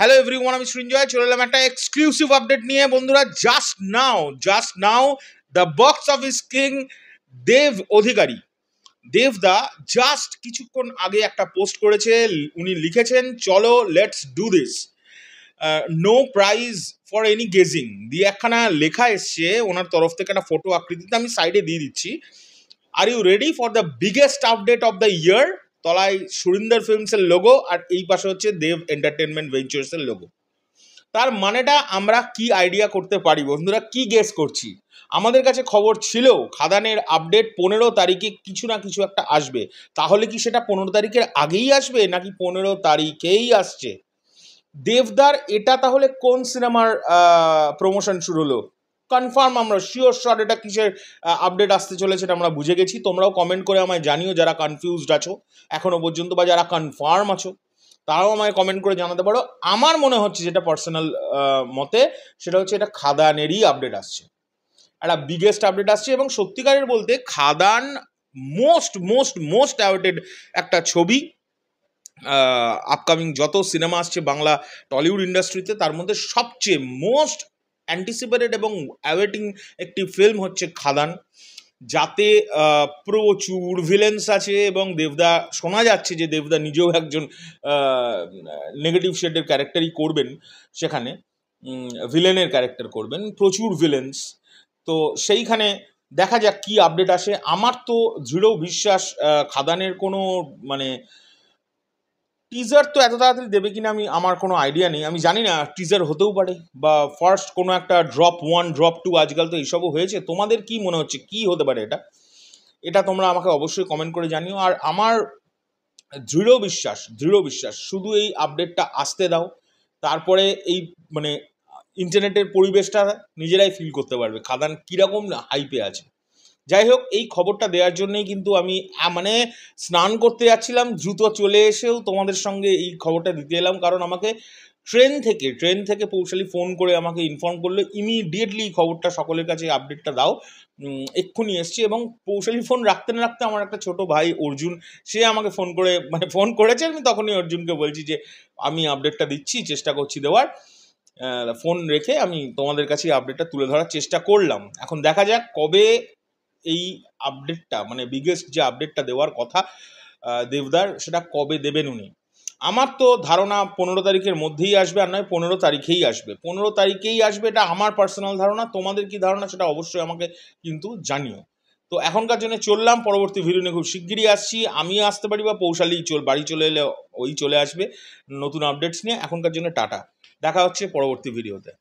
Hello everyone, আমি সৃঞ্জয় চলে এলাম একটা এক্সক্লুসিভ আপডেট নিয়ে বন্ধুরা। Just now the box office king Dev Adhikari, দেবদা জাস্ট কিছুক্ষণ আগে একটা পোস্ট করেছে। উনি লিখেছেন, চলো let's do this, no prize for any guessing দিয়ে একখানা লেখা এসছে ওনার তরফ থেকে, একটা ফটো আকৃতিতে আমি সাইডে দিয়ে দিচ্ছি। Are you ready for the biggest update of the year? তলায় সুরিন্দর ফিল্মসের লোগো আর এই পাশে হচ্ছে দেব এন্টারটেনমেন্ট ভেঞ্চার্সের লোগো। তার মানেটা আমরা কি আইডিয়া করতে পারি বন্ধুরা, কি গেস করছি? আমাদের কাছে খবর ছিল খাদানের আপডেট 15 তারিখে কিছু না কিছু একটা আসবে। তাহলে কি সেটা 15 তারিখের আগেই আসবে নাকি 15 তারিখেই আসছে? দেবদার এটা তাহলে কোন সিনেমার প্রমোশন শুরু হলো? কনফার্ম আমরা শিওর শট এটা কিসের আপডেট আসতে চলেছে এটা আমরা বুঝে গেছি। তোমরাও কমেন্ট করে আমায় জানিও যারা কনফিউজড আছো এখনো পর্যন্ত, বা যারা কনফার্ম আছো তারাও আমায় কমেন্ট করে জানাতে পারো। আমার মনে হচ্ছে যেটা পার্সোনাল মতে, সেটা হচ্ছে এটা খাদানেরই আপডেট আসছে, একটা বিগেস্ট আপডেট আসছে। এবং সত্যিকারের বলতে খাদান মোস্ট মোস্ট মোস্ট অ্যাওয়েটেড একটা ছবি। আপকামিং যত সিনেমা আসছে বাংলা টলিউড ইন্ডাস্ট্রিতে, তার মধ্যে সবচেয়ে মোস্ট অ্যান্টিসিপেটেড এবং অ্যাওয়েটিং একটি ফিল্ম হচ্ছে খাদান, যাতে প্রচুর ভিলেন্স আছে। এবং দেবদা, শোনা যাচ্ছে যে দেবদা নিজেও একজন নেগেটিভ শেডের ক্যারেক্টারই করবেন, সেখানে ভিলেনের ক্যারেক্টার করবেন, প্রচুর ভিলেন্স। তো সেইখানে দেখা যাক কি আপডেট আসে। আমার তো দৃঢ় বিশ্বাস খাদানের কোনো মানে টিজার তো এত তাড়াতাড়ি দেবে কিনা আমার কোনো আইডিয়া নেই। আমি জানি না, টিজার হতেও পারে, বা ফার্স্ট কোনো একটা ড্রপ 1 ড্রপ 2, আজকাল তো এইসবও হয়েছে। তোমাদের কি মনে হচ্ছে কি হতে পারে এটা তোমরা আমাকে অবশ্যই কমেন্ট করে জানিও। আর আমার দৃঢ় বিশ্বাস শুধু এই আপডেটটা আসতে দাও, তারপরে এই মানে ইন্টারনেটের পরিবেশটা নিজেরাই ফিল করতে পারবে খাদান কীরকম হাইপে আছে। যাই হোক, এই খবরটা দেওয়ার জন্যই কিন্তু আমি মানে স্নান করতে যাচ্ছিলাম, দ্রুত চলে এসেও তোমাদের সঙ্গে এই খবরটা দিতে এলাম। কারণ আমাকে ট্রেন থেকে পৌশালি ফোন করে আমাকে ইনফর্ম করলো, ইমিডিয়েটলি খবরটা সকলের কাছে আপডেটটা দাও, এক্ষুনি এসছি। এবং পৌশালি ফোন রাখতে না রাখতে আমার একটা ছোট ভাই অর্জুন, সে আমাকে ফোন করে ফোন করেছে। আমি তখনই অর্জুনকে বলছি যে আমি আপডেটটা দিচ্ছি, চেষ্টা করছি দেওয়ার। ফোন রেখে আমি তোমাদের কাছে আপডেটটা তুলে ধরার চেষ্টা করলাম। এখন দেখা যাক কবে এই আপডেটটা, মানে বিগেস্ট যে আপডেটটা দেওয়ার কথা দেবদার, সেটা কবে দেবেন উনি। আমার তো ধারণা 15 তারিখের মধ্যেই আসবে, আর নয় 15 তারিখেই আসবে। 15 তারিখেই আসবে, এটা আমার পার্সোনাল ধারণা। তোমাদের কি ধারণা সেটা অবশ্যই আমাকে কিন্তু জানিও। তো এখনকার জন্য চললাম, পরবর্তী ভিডিও নিয়ে খুব শিগগিরই আসছি। আমি আসতে পারি বা পৌশালি বাড়ি চলে এলে ওই চলে আসবে নতুন আপডেটস নিয়ে। এখনকার জন্য টাটা, দেখা হচ্ছে পরবর্তী ভিডিওতে।